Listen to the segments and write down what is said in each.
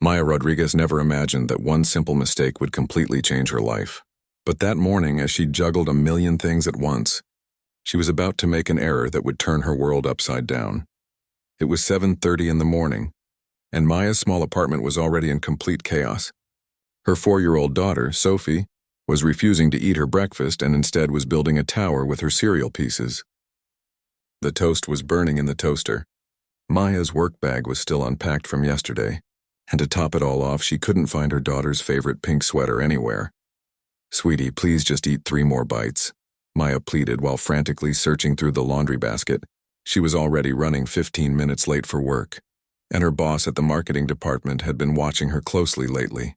Maya Rodriguez never imagined that one simple mistake would completely change her life. But that morning, as she juggled a million things at once, she was about to make an error that would turn her world upside down. It was 7:30 in the morning, and Maya's small apartment was already in complete chaos. Her 4-year-old daughter, Sophie, was refusing to eat her breakfast and instead was building a tower with her cereal pieces. The toast was burning in the toaster. Maya's work bag was still unpacked from yesterday, and to top it all off, she couldn't find her daughter's favorite pink sweater anywhere. "Sweetie, please just eat 3 more bites," Maya pleaded while frantically searching through the laundry basket. She was already running 15 minutes late for work, and her boss at the marketing department had been watching her closely lately.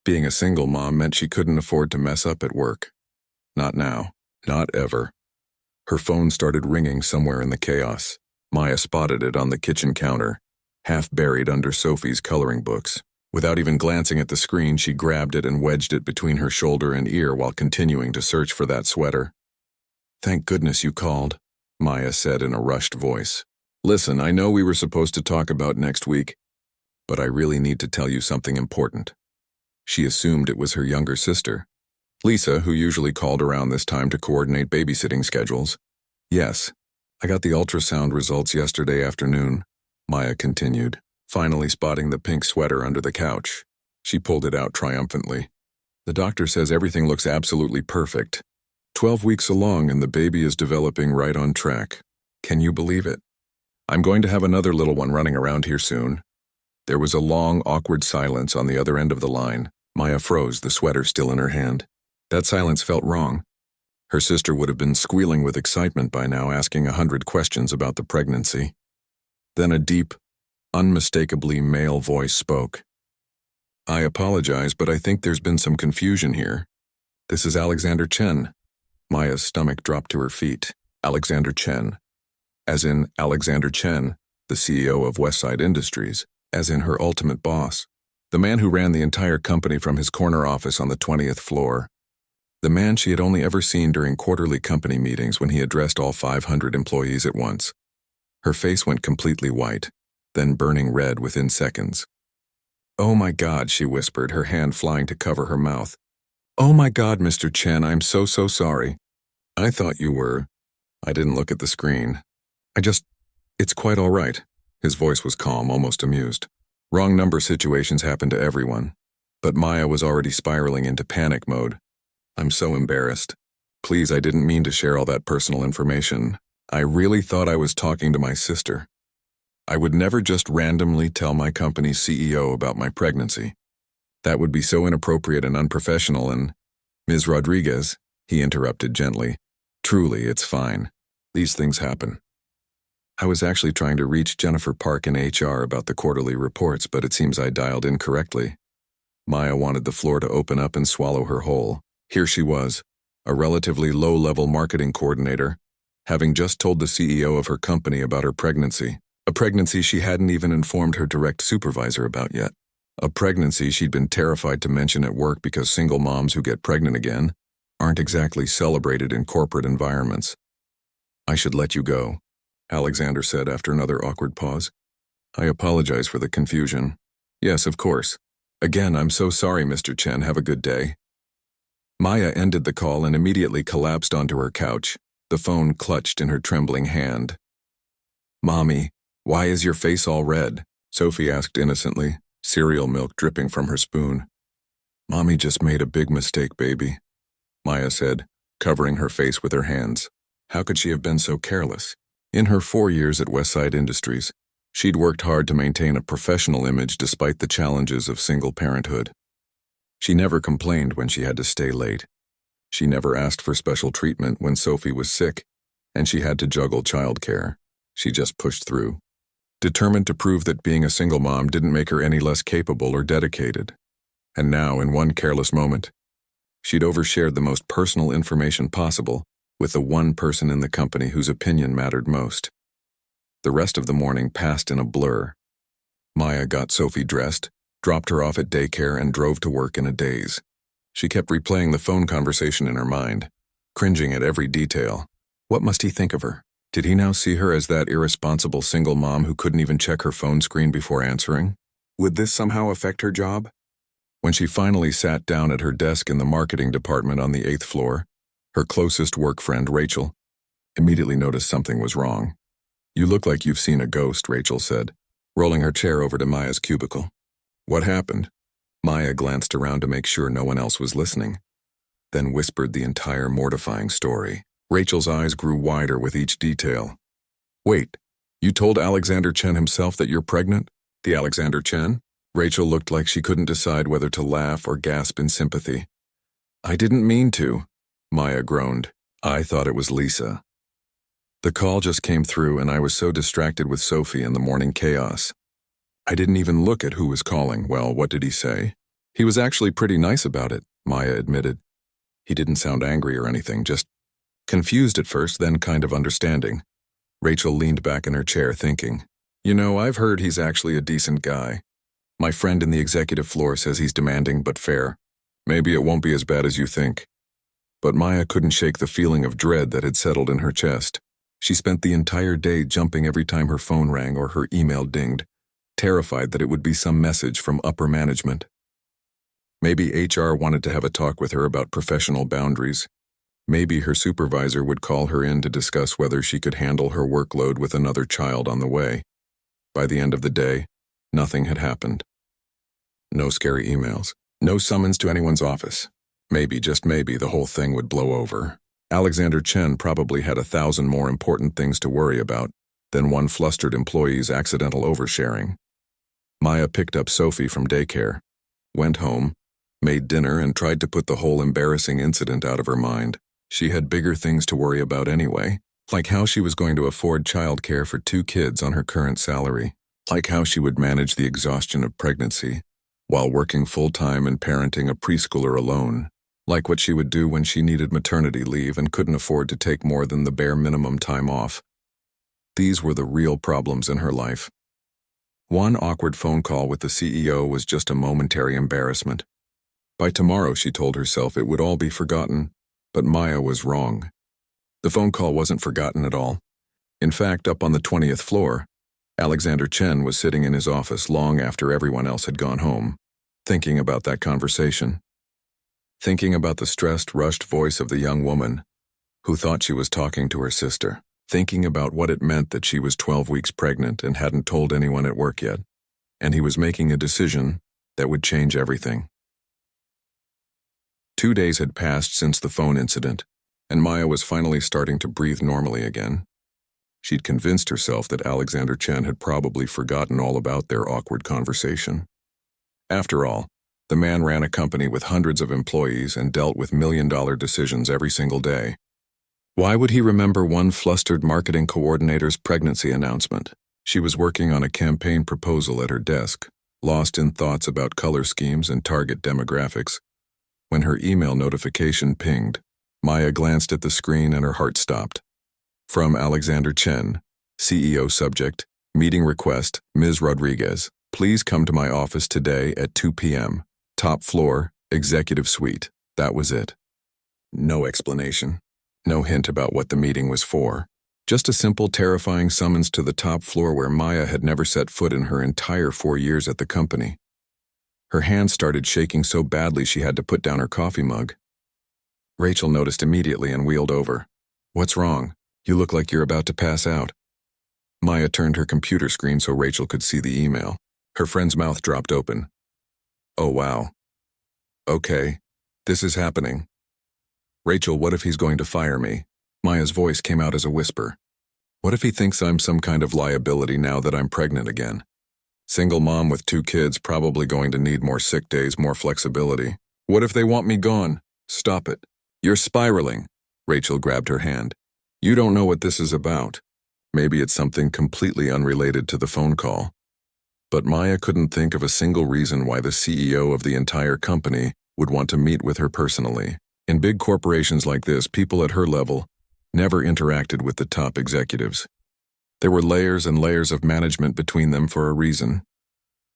Being a single mom meant she couldn't afford to mess up at work. Not now. Not ever. Her phone started ringing somewhere in the chaos. Maya spotted it on the kitchen counter, half buried under Sophie's coloring books. Without even glancing at the screen, she grabbed it and wedged it between her shoulder and ear while continuing to search for that sweater. "Thank goodness you called," Maya said in a rushed voice. "Listen, I know we were supposed to talk about next week, but I really need to tell you something important." She assumed it was her younger sister, Lisa, who usually called around this time to coordinate babysitting schedules. "Yes, I got the ultrasound results yesterday afternoon," Maya continued, finally spotting the pink sweater under the couch. She pulled it out triumphantly. "The doctor says everything looks absolutely perfect. 12 weeks along and the baby is developing right on track. Can you believe it? I'm going to have another little one running around here soon." There was a long, awkward silence on the other end of the line. Maya froze, the sweater still in her hand. That silence felt wrong. Her sister would have been squealing with excitement by now, asking 100 questions about the pregnancy. Then a deep, unmistakably male voice spoke. "I apologize, but I think there's been some confusion here. This is Alexander Chen." Maya's stomach dropped to her feet. Alexander Chen. As in Alexander Chen, the CEO of Westside Industries. As in her ultimate boss. The man who ran the entire company from his corner office on the 20th floor. The man she had only ever seen during quarterly company meetings when he addressed all 500 employees at once. Her face went completely white, then burning red within seconds. "Oh my God," she whispered, her hand flying to cover her mouth. "Oh my God, Mr. Chen, I'm so sorry. I thought you were. I didn't look at the screen. It's quite all right." His voice was calm, almost amused. Wrong number situations happen to everyone. But Maya was already spiraling into panic mode. "I'm so embarrassed. Please, I didn't mean to share all that personal information. I really thought I was talking to my sister. I would never just randomly tell my company's CEO about my pregnancy. That would be so inappropriate and unprofessional and—" "Ms. Rodriguez," he interrupted gently. "Truly, it's fine. These things happen. I was actually trying to reach Jennifer Park in HR about the quarterly reports, but it seems I dialed incorrectly." Maya wanted the floor to open up and swallow her whole. Here she was, a relatively low-level marketing coordinator, having just told the CEO of her company about her pregnancy. A pregnancy she hadn't even informed her direct supervisor about yet. A pregnancy she'd been terrified to mention at work because single moms who get pregnant again aren't exactly celebrated in corporate environments. "I should let you go," Alexander said after another awkward pause. "I apologize for the confusion." "Yes, of course. Again, I'm so sorry, Mr. Chen. Have a good day." Maya ended the call and immediately collapsed onto her couch, the phone clutched in her trembling hand. "Mommy, why is your face all red?" Sophie asked innocently, cereal milk dripping from her spoon. "Mommy just made a big mistake, baby," Maya said, covering her face with her hands. How could she have been so careless? In her 4 years at Westside Industries, she'd worked hard to maintain a professional image despite the challenges of single parenthood. She never complained when she had to stay late. She never asked for special treatment when Sophie was sick, and she had to juggle childcare. She just pushed through, determined to prove that being a single mom didn't make her any less capable or dedicated. And now, in one careless moment, she'd overshared the most personal information possible with the one person in the company whose opinion mattered most. The rest of the morning passed in a blur. Maya got Sophie dressed, dropped her off at daycare, and drove to work in a daze. She kept replaying the phone conversation in her mind, cringing at every detail. What must he think of her? Did he now see her as that irresponsible single mom who couldn't even check her phone screen before answering? Would this somehow affect her job? When she finally sat down at her desk in the marketing department on the 8th floor, her closest work friend, Rachel, immediately noticed something was wrong. "You look like you've seen a ghost," Rachel said, rolling her chair over to Maya's cubicle. "What happened?" Maya glanced around to make sure no one else was listening, then whispered the entire mortifying story. Rachel's eyes grew wider with each detail. "Wait, you told Alexander Chen himself that you're pregnant? The Alexander Chen?" Rachel looked like she couldn't decide whether to laugh or gasp in sympathy. "I didn't mean to," Maya groaned. "I thought it was Lisa. The call just came through and I was so distracted with Sophie and the morning chaos. I didn't even look at who was calling." "Well, what did he say?" "He was actually pretty nice about it," Maya admitted. "He didn't sound angry or anything, just confused at first, then kind of understanding." Rachel leaned back in her chair thinking, "You know, I've heard he's actually a decent guy. My friend in the executive floor says he's demanding but fair. Maybe it won't be as bad as you think." But Maya couldn't shake the feeling of dread that had settled in her chest. She spent the entire day jumping every time her phone rang or her email dinged, terrified that it would be some message from upper management. Maybe HR wanted to have a talk with her about professional boundaries. Maybe her supervisor would call her in to discuss whether she could handle her workload with another child on the way. By the end of the day, nothing had happened. No scary emails. No summons to anyone's office. Maybe, just maybe, the whole thing would blow over. Alexander Chen probably had 1,000 more important things to worry about than one flustered employee's accidental oversharing. Maya picked up Sophie from daycare, went home, made dinner, and tried to put the whole embarrassing incident out of her mind. She had bigger things to worry about anyway, like how she was going to afford childcare for 2 kids on her current salary, like how she would manage the exhaustion of pregnancy while working full-time and parenting a preschooler alone, like what she would do when she needed maternity leave and couldn't afford to take more than the bare minimum time off. These were the real problems in her life. One awkward phone call with the CEO was just a momentary embarrassment. By tomorrow, she told herself, it would all be forgotten, but Maya was wrong. The phone call wasn't forgotten at all. In fact, up on the 20th floor, Alexander Chen was sitting in his office long after everyone else had gone home, thinking about that conversation. Thinking about the stressed, rushed voice of the young woman who thought she was talking to her sister. Thinking about what it meant that she was 12 weeks pregnant and hadn't told anyone at work yet. And he was making a decision that would change everything. 2 days had passed since the phone incident, and Maya was finally starting to breathe normally again. She'd convinced herself that Alexander Chen had probably forgotten all about their awkward conversation. After all, the man ran a company with hundreds of employees and dealt with million-dollar decisions every single day. Why would he remember one flustered marketing coordinator's pregnancy announcement? She was working on a campaign proposal at her desk, lost in thoughts about color schemes and target demographics. When her email notification pinged, Maya glanced at the screen and her heart stopped. From Alexander Chen, CEO subject, meeting request, Ms. Rodriguez, please come to my office today at 2 p.m. Top floor, executive suite. That was it. No explanation. No hint about what the meeting was for. Just a simple, terrifying summons to the top floor where Maya had never set foot in her entire 4 years at the company. Her hands started shaking so badly she had to put down her coffee mug. Rachel noticed immediately and wheeled over. "What's wrong? You look like you're about to pass out." Maya turned her computer screen so Rachel could see the email. Her friend's mouth dropped open. "Oh, wow. Okay, this is happening. Rachel, what if he's going to fire me?" Maya's voice came out as a whisper. "What if he thinks I'm some kind of liability now that I'm pregnant again? Single mom with 2 kids, probably going to need more sick days, more flexibility. What if they want me gone?" "Stop it. You're spiraling." Rachel grabbed her hand. "You don't know what this is about. Maybe it's something completely unrelated to the phone call." But Maya couldn't think of a single reason why the CEO of the entire company would want to meet with her personally. In big corporations like this, people at her level never interacted with the top executives. There were layers and layers of management between them for a reason.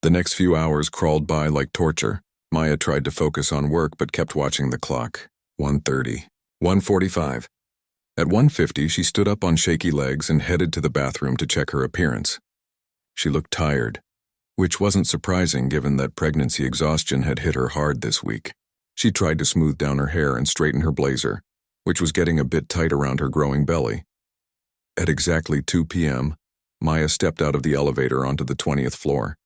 The next few hours crawled by like torture. Maya tried to focus on work but kept watching the clock. 1:30. 1:45. At 1:50, she stood up on shaky legs and headed to the bathroom to check her appearance. She looked tired, which wasn't surprising given that pregnancy exhaustion had hit her hard this week. She tried to smooth down her hair and straighten her blazer, which was getting a bit tight around her growing belly. At exactly 2 p.m., Maya stepped out of the elevator onto the 20th floor.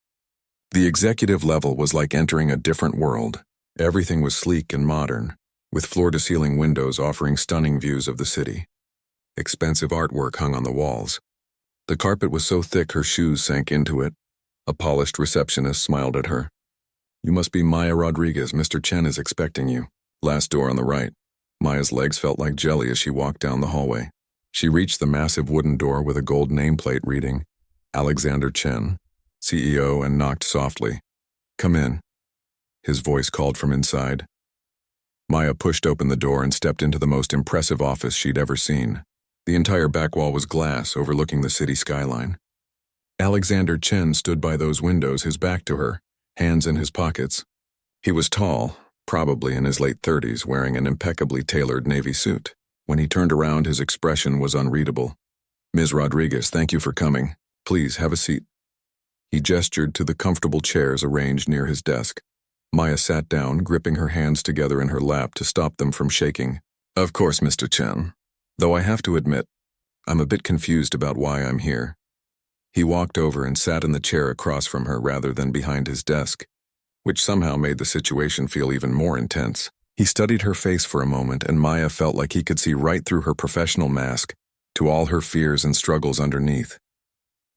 The executive level was like entering a different world. Everything was sleek and modern, with floor-to-ceiling windows offering stunning views of the city. Expensive artwork hung on the walls. The carpet was so thick her shoes sank into it. A polished receptionist smiled at her. "You must be Maya Rodriguez. Mr. Chen is expecting you." Last door on the right. Maya's legs felt like jelly as she walked down the hallway. She reached the massive wooden door with a gold nameplate reading, Alexander Chen, CEO, and knocked softly. "Come in." His voice called from inside. Maya pushed open the door and stepped into the most impressive office she'd ever seen. The entire back wall was glass, overlooking the city skyline. Alexander Chen stood by those windows, his back to her, hands in his pockets. He was tall, probably in his late 30s, wearing an impeccably tailored navy suit. When he turned around, his expression was unreadable. "Ms. Rodriguez, thank you for coming. Please have a seat." He gestured to the comfortable chairs arranged near his desk. Maya sat down, gripping her hands together in her lap to stop them from shaking. "Of course, Mr. Chen. Though I have to admit, I'm a bit confused about why I'm here." He walked over and sat in the chair across from her rather than behind his desk, which somehow made the situation feel even more intense. He studied her face for a moment, and Maya felt like he could see right through her professional mask to all her fears and struggles underneath.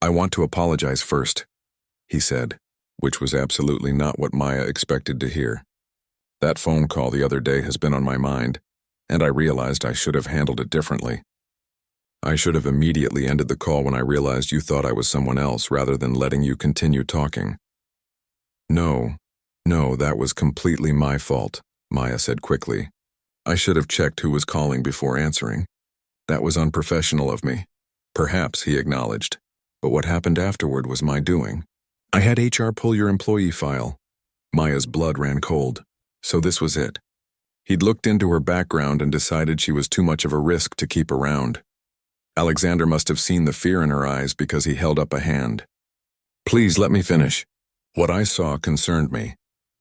"I want to apologize first," he said, which was absolutely not what Maya expected to hear. "That phone call the other day has been on my mind, and I realized I should have handled it differently. I should have immediately ended the call when I realized you thought I was someone else rather than letting you continue talking." No, that was completely my fault," Maya said quickly. "I should have checked who was calling before answering. That was unprofessional of me." "Perhaps," he acknowledged, "but what happened afterward was my doing. I had HR pull your employee file." Maya's blood ran cold. So this was it. He'd looked into her background and decided she was too much of a risk to keep around. Alexander must have seen the fear in her eyes because he held up a hand. "Please let me finish. What I saw concerned me,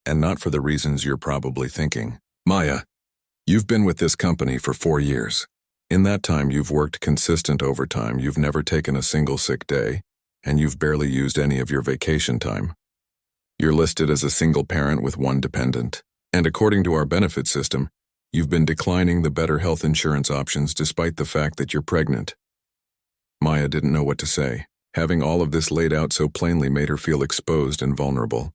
and not for the reasons you're probably thinking. Maya, you've been with this company for 4 years. In that time, you've worked consistent overtime, you've never taken a single sick day, and you've barely used any of your vacation time. You're listed as a single parent with 1 dependent, and according to our benefit system, you've been declining the better health insurance options despite the fact that you're pregnant." Maya didn't know what to say. Having all of this laid out so plainly made her feel exposed and vulnerable.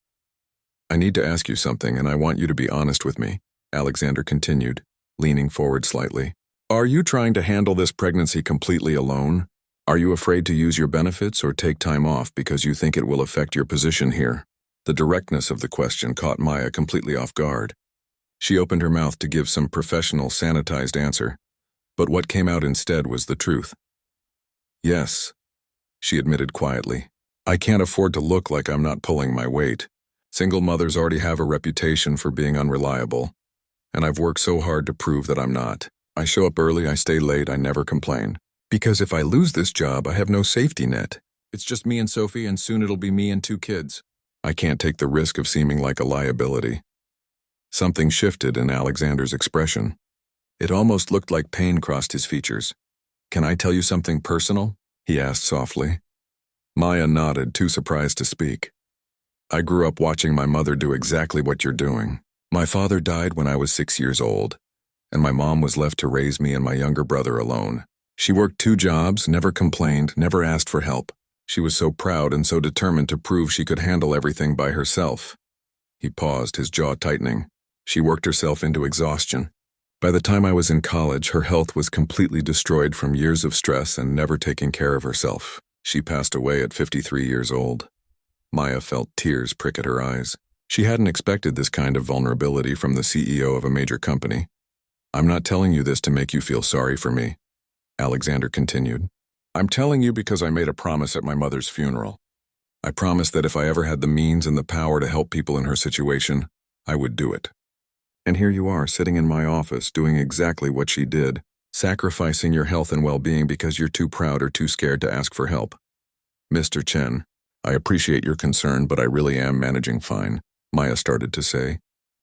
"I need to ask you something, and I want you to be honest with me," Alexander continued, leaning forward slightly. "Are you trying to handle this pregnancy completely alone? Are you afraid to use your benefits or take time off because you think it will affect your position here?" The directness of the question caught Maya completely off guard. She opened her mouth to give some professional, sanitized answer, but what came out instead was the truth. "Yes," she admitted quietly. "I can't afford to look like I'm not pulling my weight. Single mothers already have a reputation for being unreliable, and I've worked so hard to prove that I'm not. I show up early, I stay late, I never complain. Because if I lose this job, I have no safety net. It's just me and Sophie, and soon it'll be me and 2 kids. I can't take the risk of seeming like a liability." Something shifted in Alexander's expression. It almost looked like pain crossed his features. "Can I tell you something personal?" he asked softly. Maya nodded, too surprised to speak. "I grew up watching my mother do exactly what you're doing. My father died when I was 6 years old, and my mom was left to raise me and my younger brother alone. She worked 2 jobs, never complained, never asked for help. She was so proud and so determined to prove she could handle everything by herself." He paused, his jaw tightening. "She worked herself into exhaustion. By the time I was in college, her health was completely destroyed from years of stress and never taking care of herself. She passed away at 53 years old." Maya felt tears prick at her eyes. She hadn't expected this kind of vulnerability from the CEO of a major company. "I'm not telling you this to make you feel sorry for me," Alexander continued. "I'm telling you because I made a promise at my mother's funeral. I promised that if I ever had the means and the power to help people in her situation, I would do it. And here you are, sitting in my office, doing exactly what she did, sacrificing your health and well-being because you're too proud or too scared to ask for help. Mr. Chen, I appreciate your concern, but I really am managing fine, Maya started to say.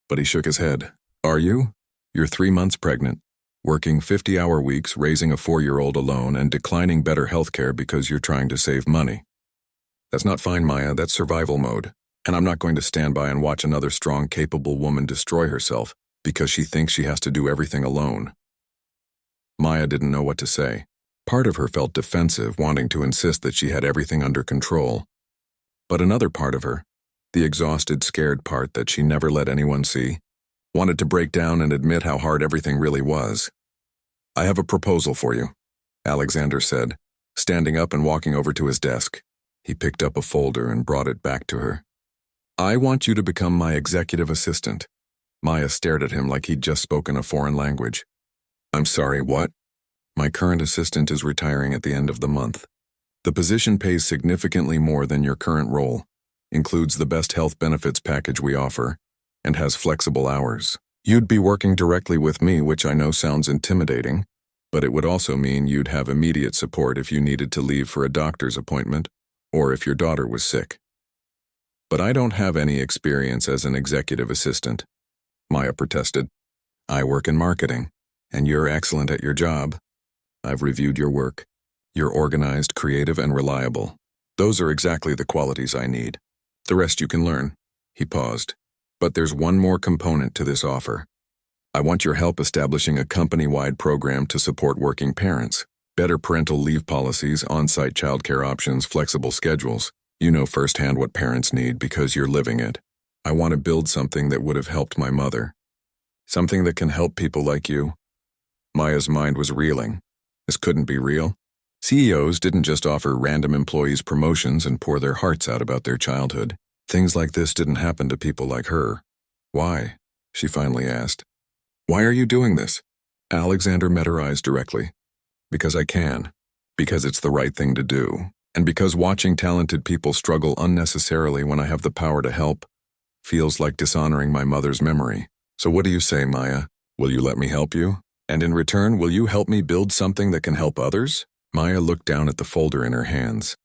But he shook his head. Are you? You're 3 months pregnant, working 50-hour weeks, raising a 4-year-old alone, and declining better health care because you're trying to save money. That's not fine, Maya. That's survival mode. And I'm not going to stand by and watch another strong, capable woman destroy herself because she thinks she has to do everything alone. Maya didn't know what to say. Part of her felt defensive, wanting to insist that she had everything under control. But another part of her, the exhausted, scared part that she never let anyone see, wanted to break down and admit how hard everything really was. I have a proposal for you, Alexander said, standing up and walking over to his desk. He picked up a folder and brought it back to her. I want you to become my executive assistant. Maya stared at him like he'd just spoken a foreign language. I'm sorry, what? My current assistant is retiring at the end of the month. The position pays significantly more than your current role, includes the best health benefits package we offer, and has flexible hours. You'd be working directly with me, which I know sounds intimidating, but it would also mean you'd have immediate support if you needed to leave for a doctor's appointment or if your daughter was sick. But I don't have any experience as an executive assistant, Maya protested. I work in marketing, and you're excellent at your job. I've reviewed your work. You're organized, creative, and reliable. Those are exactly the qualities I need. The rest you can learn. He paused. But there's one more component to this offer. I want your help establishing a company-wide program to support working parents. Better parental leave policies, on-site childcare options, flexible schedules. You know firsthand what parents need because you're living it. I want to build something that would have helped my mother. Something that can help people like you. Maya's mind was reeling. This couldn't be real. CEOs didn't just offer random employees promotions and pour their hearts out about their childhood. Things like this didn't happen to people like her. Why? She finally asked. Why are you doing this? Alexander met her eyes directly. Because I can. Because it's the right thing to do. And because watching talented people struggle unnecessarily when I have the power to help feels like dishonoring my mother's memory. So what do you say, Maya? Will you let me help you? And in return, will you help me build something that can help others? Maya looked down at the folder in her hands,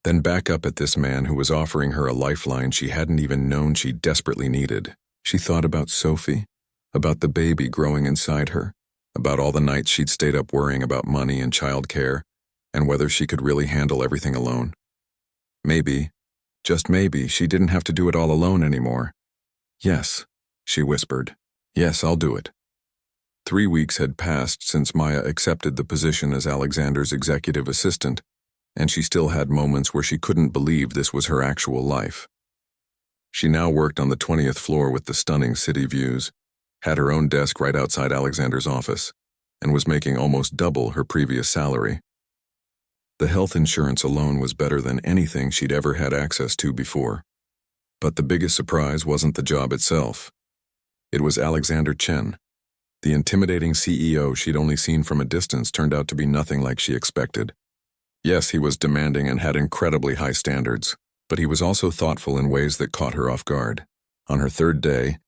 then back up at this man who was offering her a lifeline she hadn't even known she desperately needed. She thought about Sophie, about the baby growing inside her, about all the nights she'd stayed up worrying about money and childcare, and whether she could really handle everything alone. Maybe, just maybe, she didn't have to do it all alone anymore. Yes, she whispered. Yes, I'll do it. 3 weeks had passed since Maya accepted the position as Alexander's executive assistant, and she still had moments where she couldn't believe this was her actual life. She now worked on the 20th floor with the stunning city views, had her own desk right outside Alexander's office, and was making almost double her previous salary. The health insurance alone was better than anything she'd ever had access to before. But the biggest surprise wasn't the job itself. It was Alexander Chen. The intimidating CEO she'd only seen from a distance turned out to be nothing like she expected. Yes, he was demanding and had incredibly high standards, but he was also thoughtful in ways that caught her off guard. On her 3rd day,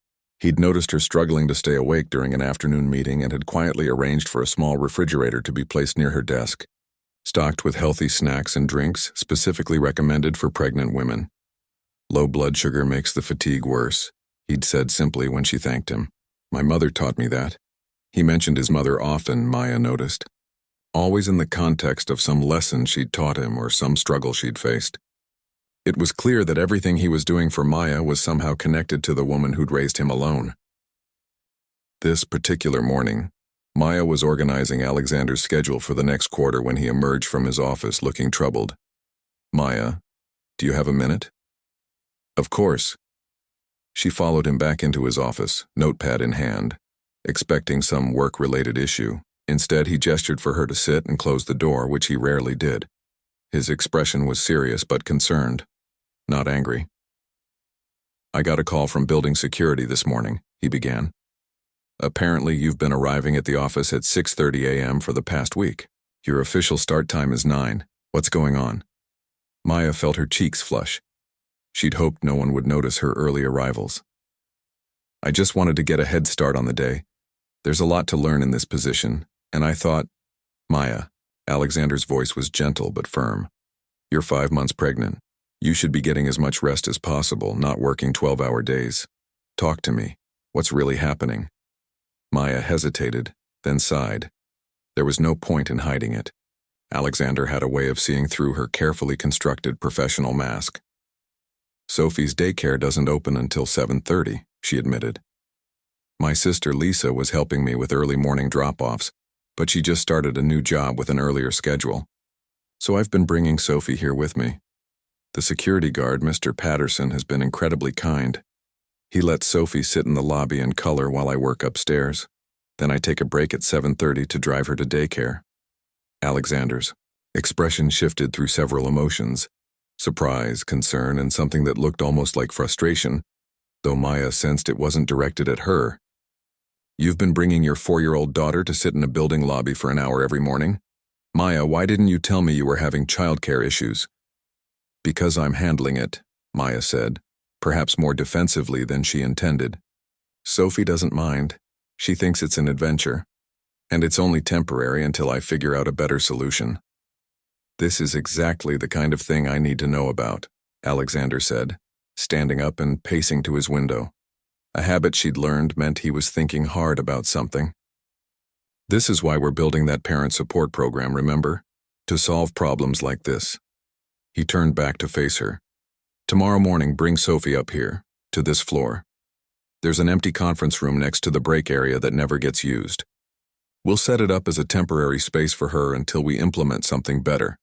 he'd noticed her struggling to stay awake during an afternoon meeting and had quietly arranged for a small refrigerator to be placed near her desk, stocked with healthy snacks and drinks specifically recommended for pregnant women. Low blood sugar makes the fatigue worse, he'd said simply when she thanked him. My mother taught me that. He mentioned his mother often, Maya noticed. Always in the context of some lesson she'd taught him or some struggle she'd faced. It was clear that everything he was doing for Maya was somehow connected to the woman who'd raised him alone. This particular morning, Maya was organizing Alexander's schedule for the next quarter when he emerged from his office looking troubled. Maya, do you have a minute? Of course. She followed him back into his office, notepad in hand, expecting some work-related issue. Instead, he gestured for her to sit and close the door, which he rarely did. His expression was serious but concerned, not angry. I got a call from building security this morning, he began. Apparently, you've been arriving at the office at 6:30 a.m. for the past week. Your official start time is 9. What's going on? Maya felt her cheeks flush. She'd hoped no one would notice her early arrivals. I just wanted to get a head start on the day. There's a lot to learn in this position, and I thought, Maya, Alexander's voice was gentle but firm. You're 5 months pregnant. You should be getting as much rest as possible, not working 12-hour days. Talk to me. What's really happening? Maya hesitated, then sighed. There was no point in hiding it. Alexander had a way of seeing through her carefully constructed professional mask. Sophie's daycare doesn't open until 7:30, she admitted. My sister Lisa was helping me with early morning drop-offs, but she just started a new job with an earlier schedule. So I've been bringing Sophie here with me. The security guard, Mr. Patterson, has been incredibly kind. He lets Sophie sit in the lobby and color while I work upstairs. Then I take a break at 7:30 to drive her to daycare. Alexander's expression shifted through several emotions: surprise, concern, and something that looked almost like frustration, though Maya sensed it wasn't directed at her. You've been bringing your 4-year-old daughter to sit in a building lobby for an hour every morning? Maya, why didn't you tell me you were having childcare issues? Because I'm handling it, Maya said, perhaps more defensively than she intended. Sophie doesn't mind. She thinks it's an adventure. And it's only temporary until I figure out a better solution. This is exactly the kind of thing I need to know about, Alexander said, standing up and pacing to his window. A habit she'd learned meant he was thinking hard about something. This is why we're building that parent support program, remember? To solve problems like this. He turned back to face her. Tomorrow morning, bring Sophie up here, to this floor. There's an empty conference room next to the break area that never gets used. We'll set it up as a temporary space for her until we implement something better.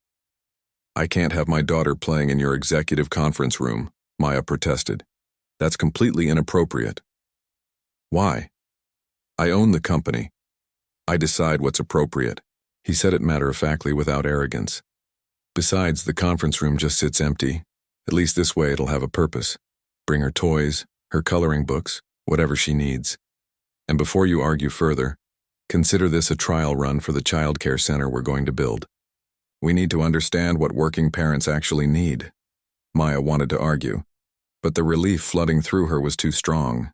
I can't have my daughter playing in your executive conference room, Maya protested. That's completely inappropriate. Why? I own the company. I decide what's appropriate. He said it matter-of-factly without arrogance. Besides, the conference room just sits empty. At least this way it'll have a purpose. Bring her toys, her coloring books, whatever she needs. And before you argue further, consider this a trial run for the child care center we're going to build. We need to understand what working parents actually need. Maya wanted to argue, but the relief flooding through her was too strong.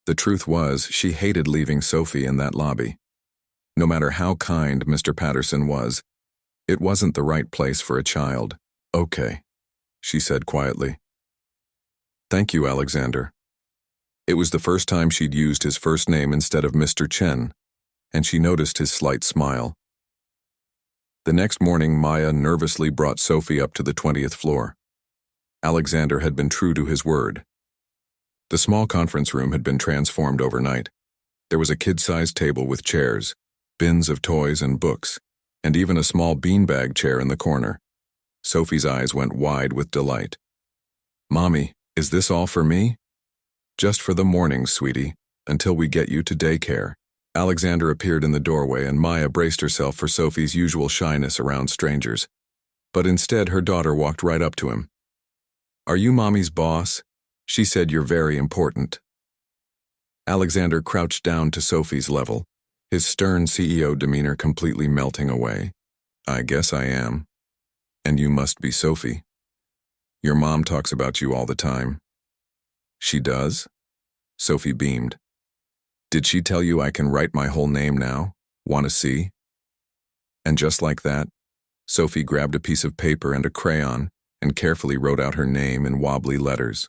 The truth was, she hated leaving Sophie in that lobby. No matter how kind Mr. Patterson was, it wasn't the right place for a child. Okay, she said quietly. Thank you, Alexander. It was the first time she'd used his first name instead of Mr. Chen, and she noticed his slight smile. The next morning, Maya nervously brought Sophie up to the 20th floor. Alexander had been true to his word. The small conference room had been transformed overnight. There was a kid-sized table with chairs, bins of toys and books, and even a small beanbag chair in the corner. Sophie's eyes went wide with delight. Mommy, is this all for me? Just for the mornings, sweetie, until we get you to daycare. Alexander appeared in the doorway and Maya braced herself for Sophie's usual shyness around strangers. But instead, her daughter walked right up to him. Are you Mommy's boss? She said you're very important. Alexander crouched down to Sophie's level, his stern CEO demeanor completely melting away. I guess I am. And you must be Sophie. Your mom talks about you all the time. She does? Sophie beamed. Did she tell you I can write my whole name now? Want to see? And just like that, Sophie grabbed a piece of paper and a crayon and carefully wrote out her name in wobbly letters.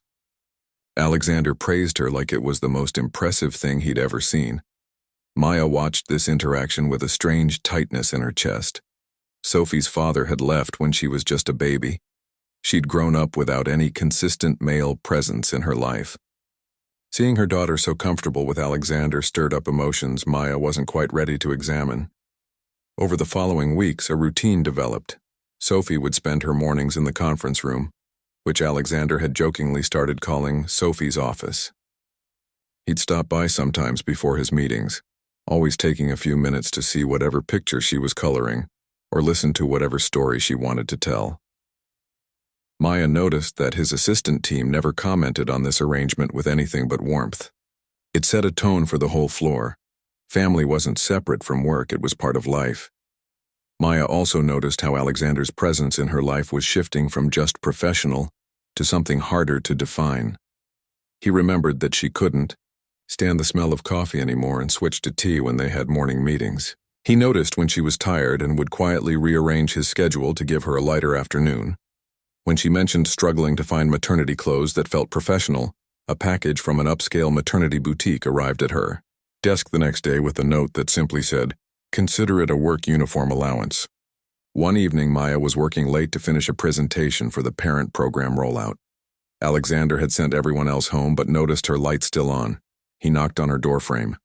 Alexander praised her like it was the most impressive thing he'd ever seen. Maya watched this interaction with a strange tightness in her chest. Sophie's father had left when she was just a baby. She'd grown up without any consistent male presence in her life. Seeing her daughter so comfortable with Alexander stirred up emotions Maya wasn't quite ready to examine. Over the following weeks, a routine developed. Sophie would spend her mornings in the conference room, which Alexander had jokingly started calling Sophie's office. He'd stop by sometimes before his meetings, always taking a few minutes to see whatever picture she was coloring or listen to whatever story she wanted to tell. Maya noticed that his assistant team never commented on this arrangement with anything but warmth. It set a tone for the whole floor. Family wasn't separate from work, it was part of life. Maya also noticed how Alexander's presence in her life was shifting from just professional to something harder to define. He remembered that she couldn't stand the smell of coffee anymore and switched to tea when they had morning meetings. He noticed when she was tired and would quietly rearrange his schedule to give her a lighter afternoon. When she mentioned struggling to find maternity clothes that felt professional, a package from an upscale maternity boutique arrived at her desk the next day with a note that simply said, "Consider it a work uniform allowance." One evening, Maya was working late to finish a presentation for the parent program rollout. Alexander had sent everyone else home but noticed her light still on. He knocked on her doorframe.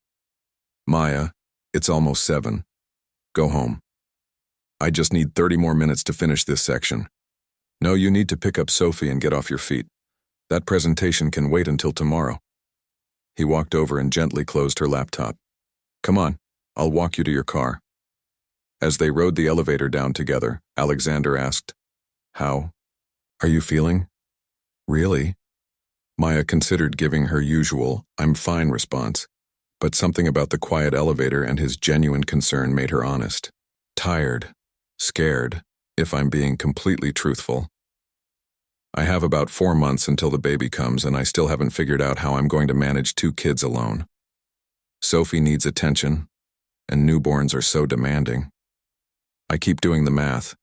"Maya, it's almost 7. Go home. I just need 30 more minutes to finish this section. No, you need to pick up Sophie and get off your feet. That presentation can wait until tomorrow." He walked over and gently closed her laptop. "Come on, I'll walk you to your car." As they rode the elevator down together, Alexander asked, "How are you feeling?" "Really?" Maya considered giving her usual, "I'm fine" response, but something about the quiet elevator and his genuine concern made her honest. "Tired. Scared, if I'm being completely truthful. I have about 4 months until the baby comes, and I still haven't figured out how I'm going to manage 2 kids alone. Sophie needs attention, and newborns are so demanding. I keep doing the math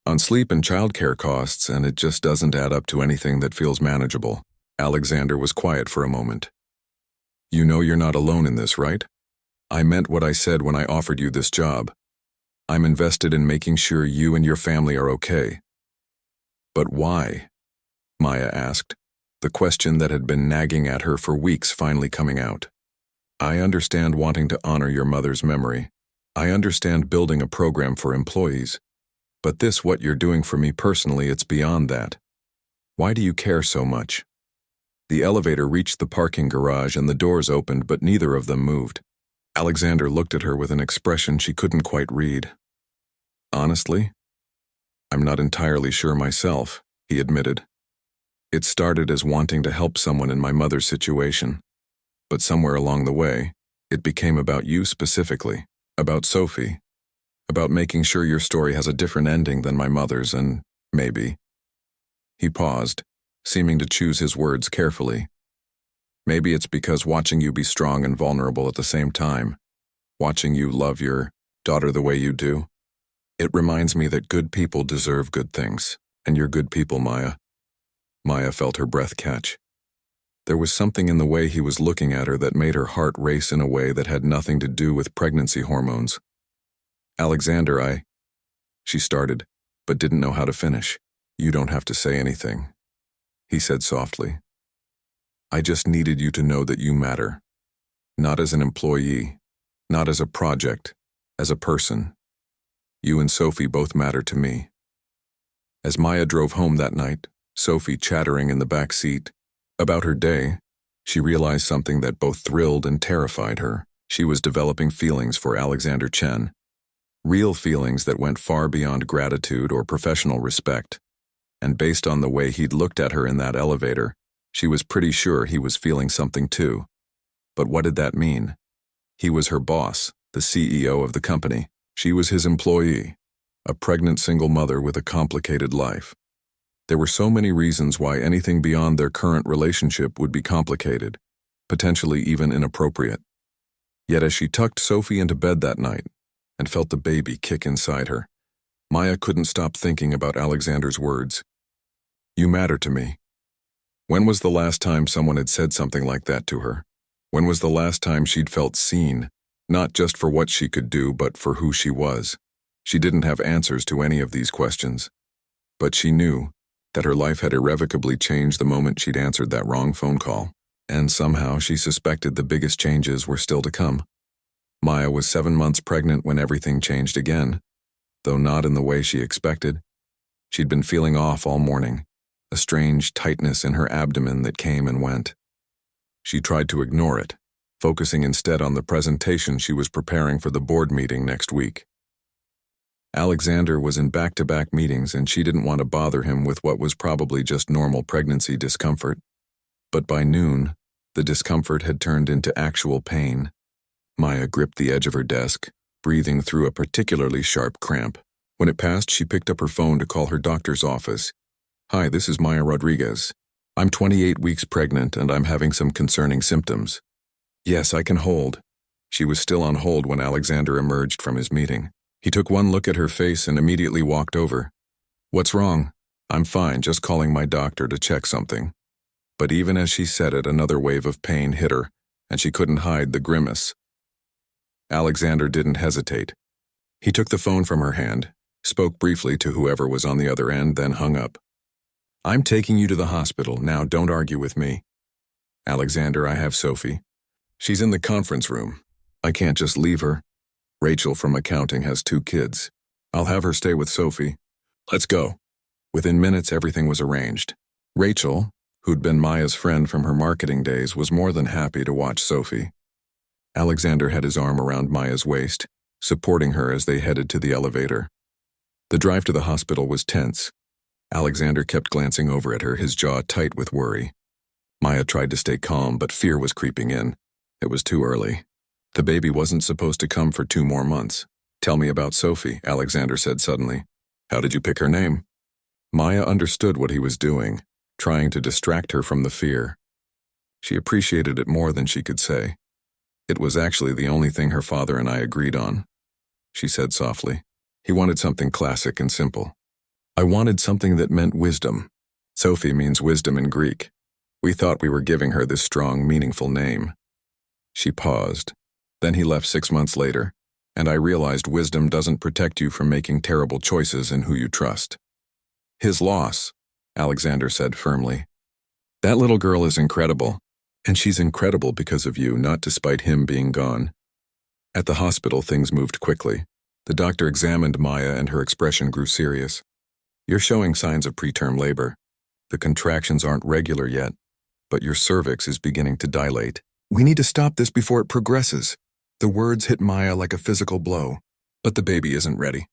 on sleep and childcare costs, and it just doesn't add up to anything that feels manageable." Alexander was quiet for a moment. "You know you're not alone in this, right? I meant what I said when I offered you this job. I'm invested in making sure you and your family are okay." "But why?" Maya asked, the question that had been nagging at her for weeks finally coming out. "I understand wanting to honor your mother's memory. I understand building a program for employees. But this, what you're doing for me personally, it's beyond that. Why do you care so much?" The elevator reached the parking garage and the doors opened, but neither of them moved. Alexander looked at her with an expression she couldn't quite read. "Honestly, I'm not entirely sure myself," he admitted. "It started as wanting to help someone in my mother's situation. But somewhere along the way, it became about you specifically, about Sophie, about making sure your story has a different ending than my mother's, and maybe—" He paused, seeming to choose his words carefully. "Maybe it's because watching you be strong and vulnerable at the same time, watching you love your daughter the way you do, it reminds me that good people deserve good things, and you're good people, Maya." Maya felt her breath catch. There was something in the way he was looking at her that made her heart race in a way that had nothing to do with pregnancy hormones. "Alexander, she started, but didn't know how to finish. "You don't have to say anything," he said softly. "I just needed you to know that you matter. Not as an employee, not as a project, as a person. You and Sophie both matter to me." As Maya drove home that night, Sophie chattering in the back seat about her day, she realized something that both thrilled and terrified her. She was developing feelings for Alexander Chen. Real feelings that went far beyond gratitude or professional respect. And based on the way he'd looked at her in that elevator, she was pretty sure he was feeling something too. But what did that mean? He was her boss, the CEO of the company. She was his employee, a pregnant single mother with a complicated life. There were so many reasons why anything beyond their current relationship would be complicated, potentially even inappropriate. Yet as she tucked Sophie into bed that night and felt the baby kick inside her, Maya couldn't stop thinking about Alexander's words. "You matter to me." When was the last time someone had said something like that to her? When was the last time she'd felt seen, not just for what she could do, but for who she was? She didn't have answers to any of these questions, but she knew that her life had irrevocably changed the moment she'd answered that wrong phone call, and somehow she suspected the biggest changes were still to come. Maya was 7 months pregnant when everything changed again, though not in the way she expected. She'd been feeling off all morning, a strange tightness in her abdomen that came and went. She tried to ignore it, focusing instead on the presentation she was preparing for the board meeting next week. Alexander was in back-to-back meetings, and she didn't want to bother him with what was probably just normal pregnancy discomfort. But by noon, the discomfort had turned into actual pain. Maya gripped the edge of her desk, breathing through a particularly sharp cramp. When it passed, she picked up her phone to call her doctor's office. "Hi, this is Maya Rodriguez. I'm 28 weeks pregnant and I'm having some concerning symptoms." "Yes, I can hold." She was still on hold when Alexander emerged from his meeting. He took one look at her face and immediately walked over. "What's wrong?" I'm fine, just calling my doctor to check something. But even as she said it, another wave of pain hit her, and she couldn't hide the grimace. Alexander didn't hesitate. He took the phone from her hand, spoke briefly to whoever was on the other end, then hung up. I'm taking you to the hospital. Now don't argue with me. Alexander, I have Sophie. She's in the conference room. I can't just leave her. Rachel from accounting has 2 kids. I'll have her stay with Sophie. Let's go. Within minutes, everything was arranged. Rachel, who'd been Maya's friend from her marketing days, was more than happy to watch Sophie. Alexander had his arm around Maya's waist, supporting her as they headed to the elevator. The drive to the hospital was tense. Alexander kept glancing over at her, his jaw tight with worry. Maya tried to stay calm, but fear was creeping in. It was too early. The baby wasn't supposed to come for 2 more months. Tell me about Sophie, Alexander said suddenly. How did you pick her name? Maya understood what he was doing, trying to distract her from the fear. She appreciated it more than she could say. It was actually the only thing her father and I agreed on, she said softly. He wanted something classic and simple. I wanted something that meant wisdom. Sophie means wisdom in Greek. We thought we were giving her this strong, meaningful name. She paused. Then he left 6 months later, and I realized wisdom doesn't protect you from making terrible choices in who you trust. His loss, Alexander said firmly. That little girl is incredible, and she's incredible because of you, not despite him being gone. At the hospital, things moved quickly. The doctor examined Maya and her expression grew serious. You're showing signs of preterm labor. The contractions aren't regular yet, but your cervix is beginning to dilate. We need to stop this before it progresses. The words hit Maya like a physical blow. But the baby isn't ready.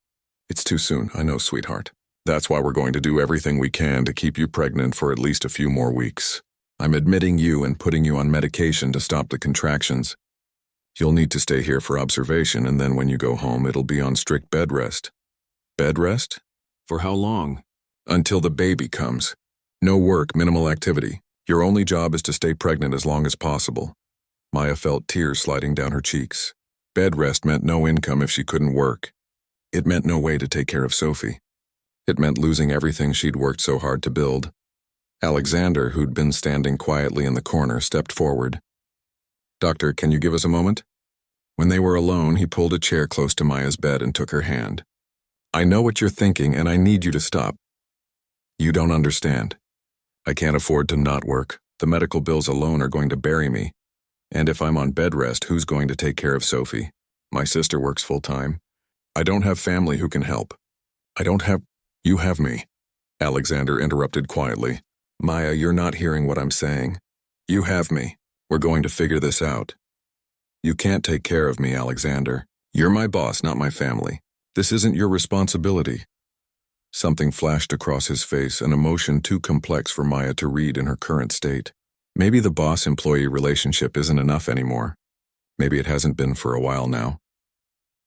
It's too soon, I know, sweetheart. That's why we're going to do everything we can to keep you pregnant for at least a few more weeks. I'm admitting you and putting you on medication to stop the contractions. You'll need to stay here for observation, and then when you go home, it'll be on strict bed rest. Bed rest? For how long? Until the baby comes. No work, minimal activity. Your only job is to stay pregnant as long as possible. Maya felt tears sliding down her cheeks. Bed rest meant no income if she couldn't work. It meant no way to take care of Sophie. It meant losing everything she'd worked so hard to build. Alexander, who'd been standing quietly in the corner, stepped forward. Doctor, can you give us a moment? When they were alone, he pulled a chair close to Maya's bed and took her hand. I know what you're thinking, and I need you to stop. You don't understand. I can't afford to not work. The medical bills alone are going to bury me. And if I'm on bed rest, who's going to take care of Sophie? My sister works full-time. I don't have family who can help. You have me. Alexander interrupted quietly. Maya, you're not hearing what I'm saying. You have me. We're going to figure this out. You can't take care of me, Alexander. You're my boss, not my family. This isn't your responsibility. Something flashed across his face, an emotion too complex for Maya to read in her current state. Maybe the boss-employee relationship isn't enough anymore. Maybe it hasn't been for a while now.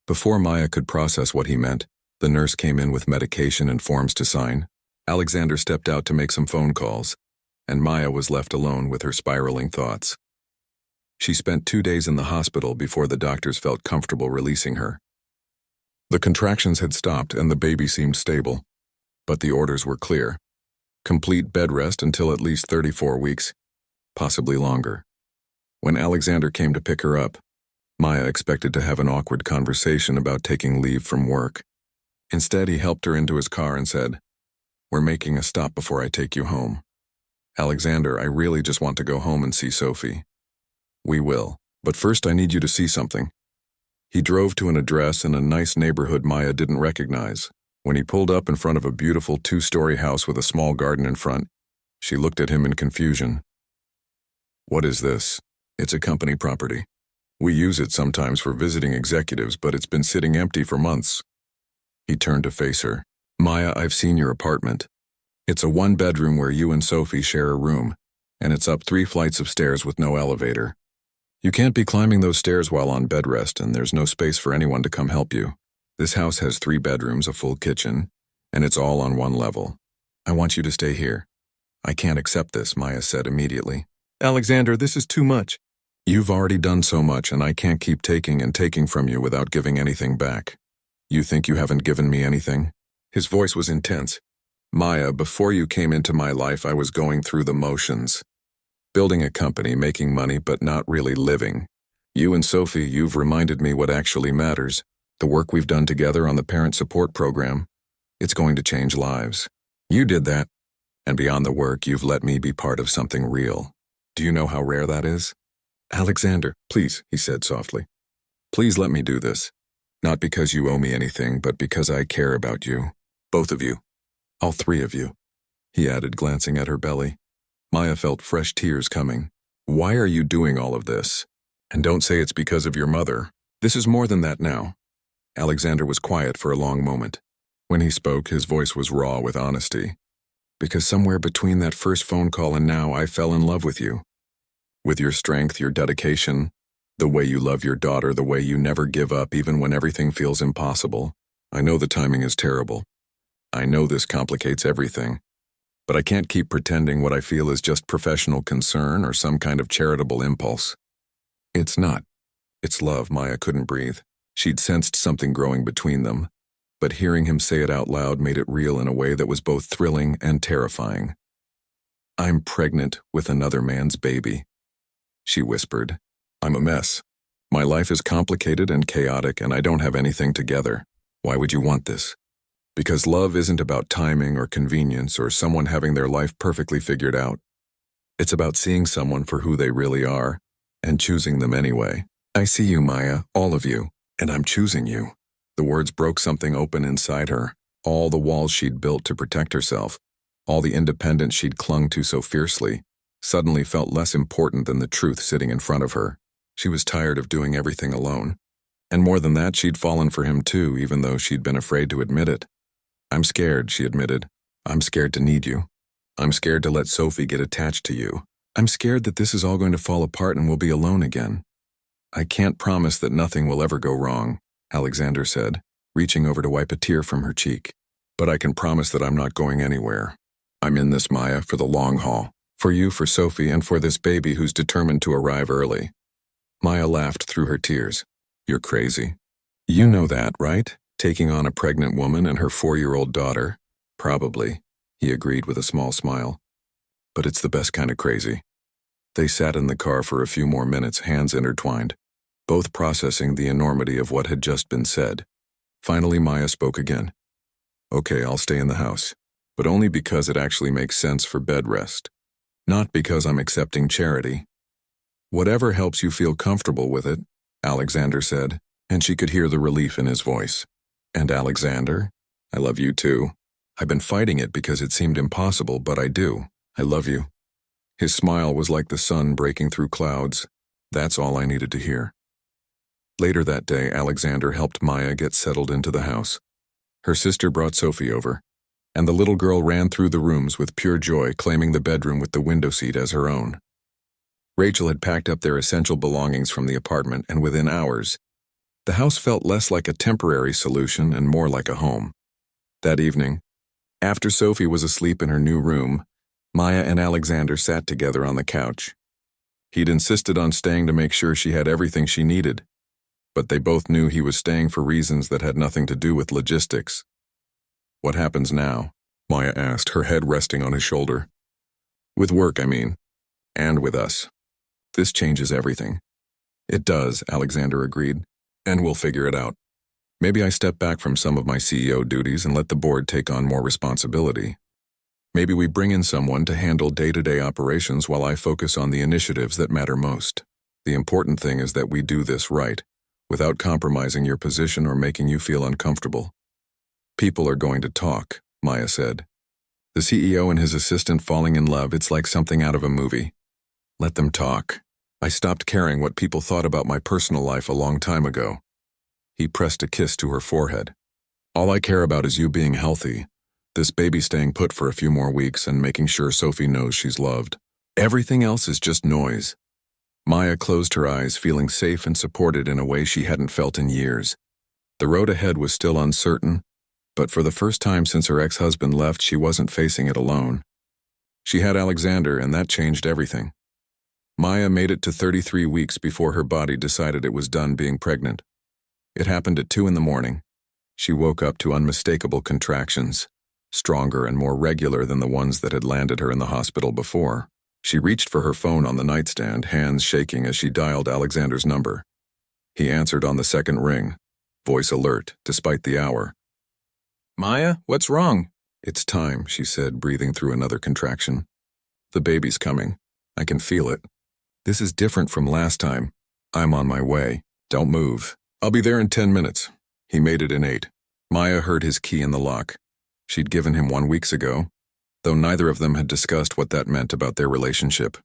Before Maya could process what he meant, the nurse came in with medication and forms to sign. Alexander stepped out to make some phone calls, and Maya was left alone with her spiraling thoughts. She spent 2 days in the hospital before the doctors felt comfortable releasing her. The contractions had stopped and the baby seemed stable, but the orders were clear. Complete bed rest until at least 34 weeks, possibly longer. When Alexander came to pick her up, Maya expected to have an awkward conversation about taking leave from work. Instead, he helped her into his car and said, We're making a stop before I take you home. Alexander, I really just want to go home and see Sophie. We will, but first I need you to see something. He drove to an address in a nice neighborhood Maya didn't recognize. When he pulled up in front of a beautiful 2-story house with a small garden in front, she looked at him in confusion. What is this? It's a company property. We use it sometimes for visiting executives, but it's been sitting empty for months. He turned to face her. Maya, I've seen your apartment. It's a 1-bedroom where you and Sophie share a room, and it's up 3 flights of stairs with no elevator. You can't be climbing those stairs while on bed rest, and there's no space for anyone to come help you. This house has 3 bedrooms, a full kitchen, and it's all on 1 level. I want you to stay here. I can't accept this, Maya said immediately. Alexander, this is too much. You've already done so much, and I can't keep taking and taking from you without giving anything back. You think you haven't given me anything? His voice was intense. Maya, before you came into my life, I was going through the motions. Building a company, making money, but not really living. You and Sophie, you've reminded me what actually matters. The work we've done together on the parent support program. It's going to change lives. You did that. And beyond the work, you've let me be part of something real. Do you know how rare that is? Alexander, please, he said softly. Please let me do this. Not because you owe me anything, but because I care about you. Both of you. All three of you. He added, glancing at her belly. Maya felt fresh tears coming. Why are you doing all of this? And don't say it's because of your mother. This is more than that now. Alexander was quiet for a long moment. When he spoke, his voice was raw with honesty. Because somewhere between that first phone call and now, I fell in love with you. With your strength, your dedication, the way you love your daughter, the way you never give up even when everything feels impossible. I know the timing is terrible. I know this complicates everything. But I can't keep pretending what I feel is just professional concern or some kind of charitable impulse. It's not. It's love. Maya couldn't breathe. She'd sensed something growing between them. But hearing him say it out loud made it real in a way that was both thrilling and terrifying. I'm pregnant with another man's baby. She whispered. I'm a mess. My life is complicated and chaotic, and I don't have anything together. Why would you want this? Because love isn't about timing or convenience or someone having their life perfectly figured out. It's about seeing someone for who they really are and choosing them anyway. I see you, Maya, all of you, and I'm choosing you. The words broke something open inside her, all the walls she'd built to protect herself, all the independence she'd clung to so fiercely, suddenly felt less important than the truth sitting in front of her. She was tired of doing everything alone. And more than that, she'd fallen for him too, even though she'd been afraid to admit it. I'm scared, she admitted. I'm scared to need you. I'm scared to let Sophie get attached to you. I'm scared that this is all going to fall apart and we'll be alone again. I can't promise that nothing will ever go wrong, Alexander said, reaching over to wipe a tear from her cheek. But I can promise that I'm not going anywhere. I'm in this, Maya, for the long haul. For you, for Sophie, and for this baby who's determined to arrive early. Maya laughed through her tears. You're crazy. You know that, right? Taking on a pregnant woman and her 4-year-old daughter. Probably, he agreed with a small smile. But it's the best kind of crazy. They sat in the car for a few more minutes, hands intertwined, both processing the enormity of what had just been said. Finally, Maya spoke again. Okay, I'll stay in the house, but only because it actually makes sense for bed rest. Not because I'm accepting charity. Whatever helps you feel comfortable with it, Alexander said, and she could hear the relief in his voice. And Alexander, I love you too. I've been fighting it because it seemed impossible, but I do. I love you. His smile was like the sun breaking through clouds. That's all I needed to hear. Later that day, Alexander helped Maya get settled into the house. Her sister brought Sophie over, and the little girl ran through the rooms with pure joy, claiming the bedroom with the window seat as her own. Rachel had packed up their essential belongings from the apartment, and within hours, the house felt less like a temporary solution and more like a home. That evening, after Sophie was asleep in her new room, Maya and Alexander sat together on the couch. He'd insisted on staying to make sure she had everything she needed, but they both knew he was staying for reasons that had nothing to do with logistics. What happens now? Maya asked, her head resting on his shoulder. With work, I mean, and with us. This changes everything. It does, Alexander agreed, and we'll figure it out. Maybe I step back from some of my CEO duties and let the board take on more responsibility. Maybe we bring in someone to handle day-to-day operations while I focus on the initiatives that matter most. The important thing is that we do this right, without compromising your position or making you feel uncomfortable. People are going to talk, Maya said. The CEO and his assistant falling in love, it's like something out of a movie. Let them talk. I stopped caring what people thought about my personal life a long time ago. He pressed a kiss to her forehead. All I care about is you being healthy, this baby staying put for a few more weeks, and making sure Sophie knows she's loved. Everything else is just noise. Maya closed her eyes, feeling safe and supported in a way she hadn't felt in years. The road ahead was still uncertain, but for the first time since her ex-husband left, she wasn't facing it alone. She had Alexander, and that changed everything. Maya made it to 33 weeks before her body decided it was done being pregnant. It happened at 2 in the morning. She woke up to unmistakable contractions, stronger and more regular than the ones that had landed her in the hospital before. She reached for her phone on the nightstand, hands shaking as she dialed Alexander's number. He answered on the second ring, voice alert, despite the hour. "Maya, what's wrong?" "It's time," she said, breathing through another contraction. "The baby's coming. I can feel it. This is different from last time. I'm on my way. Don't move. I'll be there in 10 minutes. He made it in 8. Maya heard his key in the lock. She'd given him 1 week ago, though neither of them had discussed what that meant about their relationship.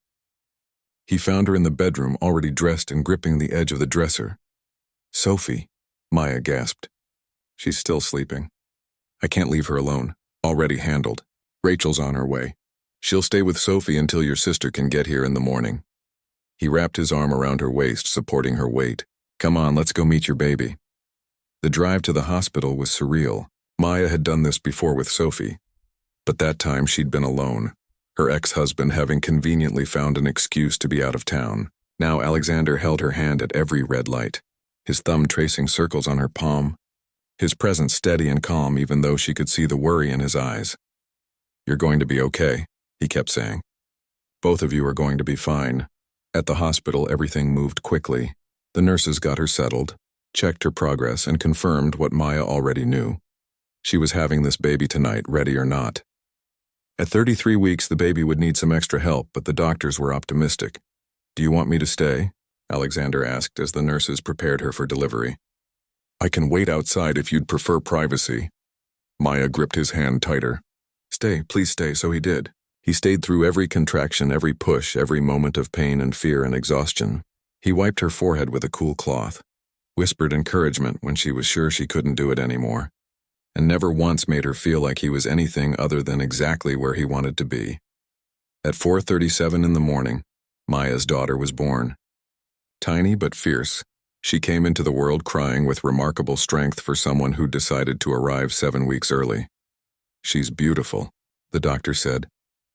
He found her in the bedroom, already dressed and gripping the edge of the dresser. "Sophie," Maya gasped. "She's still sleeping. I can't leave her alone. Already handled. Rachel's on her way. She'll stay with Sophie until your sister can get here in the morning." He wrapped his arm around her waist, supporting her weight. "Come on, let's go meet your baby." The drive to the hospital was surreal. Maya had done this before with Sophie, but that time she'd been alone, her ex-husband having conveniently found an excuse to be out of town. Now Alexander held her hand at every red light, his thumb tracing circles on her palm, his presence steady and calm even though she could see the worry in his eyes. "You're going to be okay," he kept saying. "Both of you are going to be fine." At the hospital, everything moved quickly. The nurses got her settled, checked her progress, and confirmed what Maya already knew. She was having this baby tonight, ready or not. At 33 weeks, the baby would need some extra help, but the doctors were optimistic. "Do you want me to stay?" Alexander asked as the nurses prepared her for delivery. "I can wait outside if you'd prefer privacy." Maya gripped his hand tighter. "Stay, please stay," so he did. He stayed through every contraction, every push, every moment of pain and fear and exhaustion. He wiped her forehead with a cool cloth, whispered encouragement when she was sure she couldn't do it anymore, and never once made her feel like he was anything other than exactly where he wanted to be. At 4:37 in the morning, Maya's daughter was born. Tiny but fierce, she came into the world crying with remarkable strength for someone who decided to arrive 7 weeks early. "She's beautiful," the doctor said,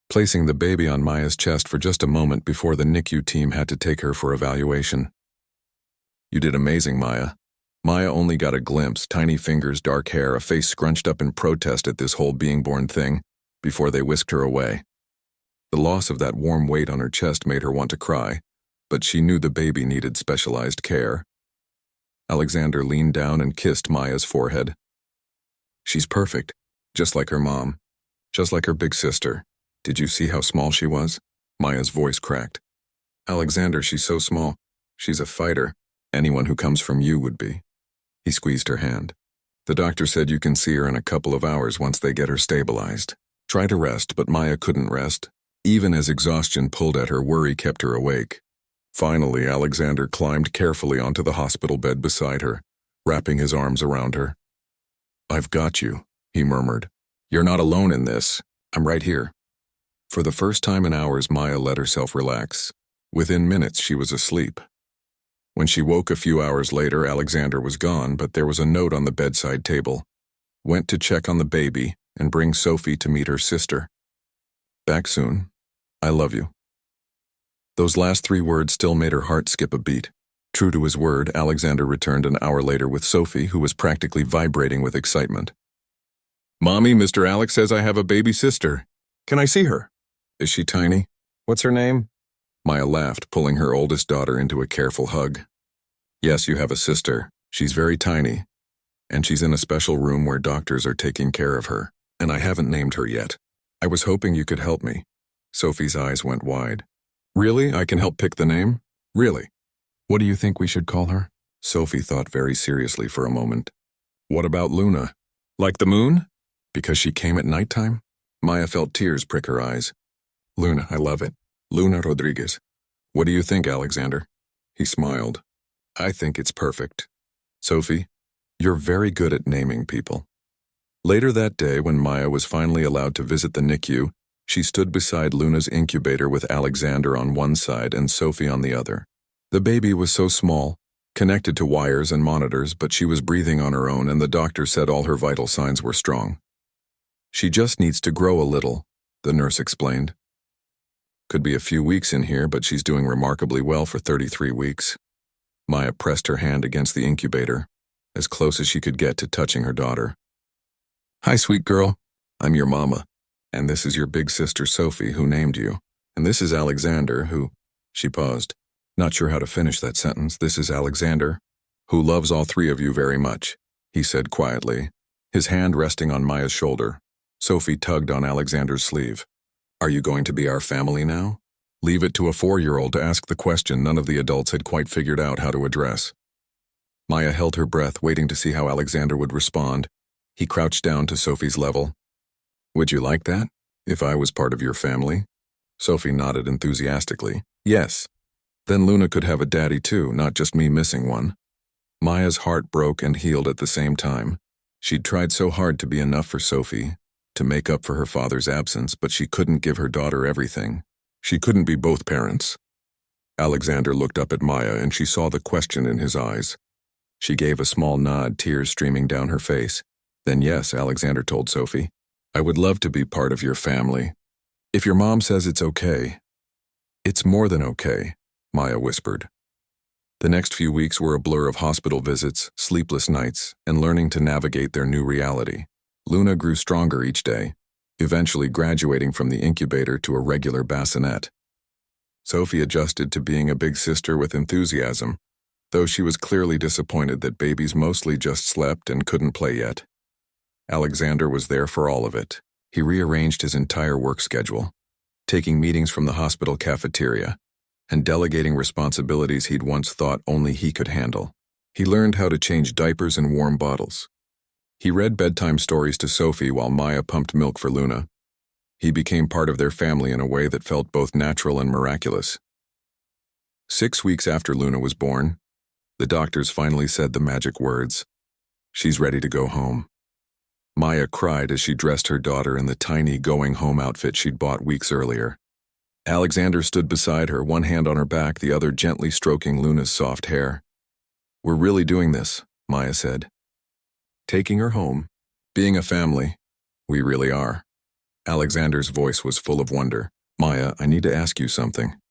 placing the baby on Maya's chest for just a moment before the NICU team had to take her for evaluation. "You did amazing, Maya." Maya only got a glimpse, tiny fingers, dark hair, a face scrunched up in protest at this whole being born thing, before they whisked her away. The loss of that warm weight on her chest made her want to cry, but she knew the baby needed specialized care. Alexander leaned down and kissed Maya's forehead. "She's perfect, just like her mom, just like her big sister. Did you see how small she was?" Maya's voice cracked. "Alexander, she's so small. She's a fighter. Anyone who comes from you would be." He squeezed her hand. "The doctor said you can see her in a couple of hours once they get her stabilized. Try to rest," but Maya couldn't rest. Even as exhaustion pulled at her, worry kept her awake. Finally, Alexander climbed carefully onto the hospital bed beside her, wrapping his arms around her. "I've got you," he murmured. "You're not alone in this. I'm right here." For the first time in hours, Maya let herself relax. Within minutes, she was asleep. When she woke a few hours later, Alexander was gone, but there was a note on the bedside table. "Went to check on the baby and bring Sophie to meet her sister. Back soon. I love you." Those last 3 words still made her heart skip a beat. True to his word, Alexander returned an hour later with Sophie, who was practically vibrating with excitement. "Mommy, Mr. Alex says I have a baby sister. Can I see her?" "Is she tiny? What's her name?" Maya laughed, pulling her oldest daughter into a careful hug. "Yes, you have a sister. She's very tiny, and she's in a special room where doctors are taking care of her, and I haven't named her yet. I was hoping you could help me." Sophie's eyes went wide. "Really? I can help pick the name? Really? What do you think we should call her?" Sophie thought very seriously for a moment. "What about Luna? Like the moon? Because she came at nighttime?" Maya felt tears prick her eyes. "Luna, I love it. Luna Rodriguez. What do you think, Alexander?" He smiled. "I think it's perfect. Sophie, you're very good at naming people." Later that day, when Maya was finally allowed to visit the NICU, she stood beside Luna's incubator with Alexander on one side and Sophie on the other. The baby was so small, connected to wires and monitors, but she was breathing on her own, and the doctor said all her vital signs were strong. "She just needs to grow a little," the nurse explained. "Could be a few weeks in here, but she's doing remarkably well for 33 weeks. Maya pressed her hand against the incubator, as close as she could get to touching her daughter. "Hi, sweet girl. I'm your mama. And this is your big sister Sophie, who named you. And this is Alexander, who—" She paused, not sure how to finish that sentence. "This is Alexander, who loves all three of you very much," he said quietly, his hand resting on Maya's shoulder. Sophie tugged on Alexander's sleeve. "Are you going to be our family now?" Leave it to a 4-year-old to ask the question none of the adults had quite figured out how to address. Maya held her breath, waiting to see how Alexander would respond. He crouched down to Sophie's level. "Would you like that, if I was part of your family?" Sophie nodded enthusiastically. "Yes. Then Luna could have a daddy too, not just me missing one." Maya's heart broke and healed at the same time. She'd tried so hard to be enough for Sophie, to make up for her father's absence, but she couldn't give her daughter everything. She couldn't be both parents. Alexander looked up at Maya and she saw the question in his eyes. She gave a small nod, tears streaming down her face. "Then yes," Alexander told Sophie. "I would love to be part of your family. If your mom says it's okay." "It's more than okay," Maya whispered. The next few weeks were a blur of hospital visits, sleepless nights, and learning to navigate their new reality. Luna grew stronger each day, eventually graduating from the incubator to a regular bassinet. Sophie adjusted to being a big sister with enthusiasm, though she was clearly disappointed that babies mostly just slept and couldn't play yet. Alexander was there for all of it. He rearranged his entire work schedule, taking meetings from the hospital cafeteria, and delegating responsibilities he'd once thought only he could handle. He learned how to change diapers and warm bottles. He read bedtime stories to Sophie while Maya pumped milk for Luna. He became part of their family in a way that felt both natural and miraculous. 6 weeks after Luna was born, the doctors finally said the magic words, "She's ready to go home." Maya cried as she dressed her daughter in the tiny going-home outfit she'd bought weeks earlier. Alexander stood beside her, one hand on her back, the other gently stroking Luna's soft hair. "We're really doing this," Maya said. "Taking her home, being a family, we really are." Alexander's voice was full of wonder. "Maya, I need to ask you something."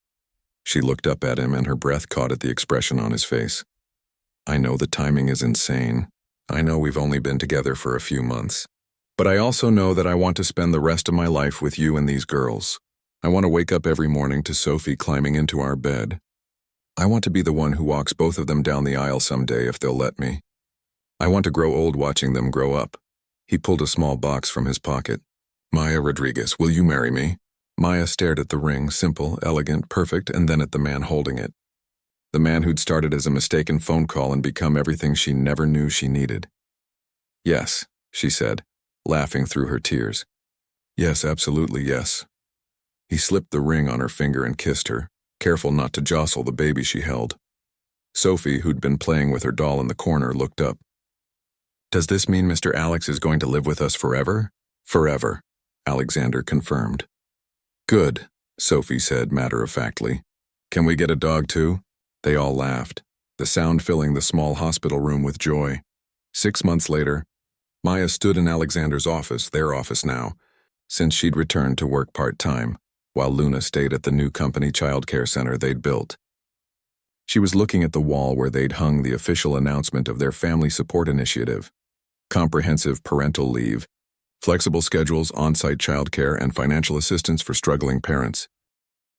She looked up at him and her breath caught at the expression on his face. "I know the timing is insane. I know we've only been together for a few months. But I also know that I want to spend the rest of my life with you and these girls. I want to wake up every morning to Sophie climbing into our bed. I want to be the one who walks both of them down the aisle someday if they'll let me. I want to grow old watching them grow up." He pulled a small box from his pocket. "Maya Rodriguez, will you marry me?" Maya stared at the ring, simple, elegant, perfect, and then at the man holding it. The man who'd started as a mistaken phone call and become everything she never knew she needed. "Yes," she said, laughing through her tears. "Yes, absolutely yes." He slipped the ring on her finger and kissed her, careful not to jostle the baby she held. Sophie, who'd been playing with her doll in the corner, looked up. "Does this mean Mr. Alex is going to live with us forever?" "Forever," Alexander confirmed. "Good," Sophie said matter-of-factly. "Can we get a dog too?" They all laughed, the sound filling the small hospital room with joy. 6 months later, Maya stood in Alexander's office, their office now, since she'd returned to work part-time, while Luna stayed at the new company childcare center they'd built. She was looking at the wall where they'd hung the official announcement of their family support initiative: comprehensive parental leave, flexible schedules, on-site childcare, and financial assistance for struggling parents.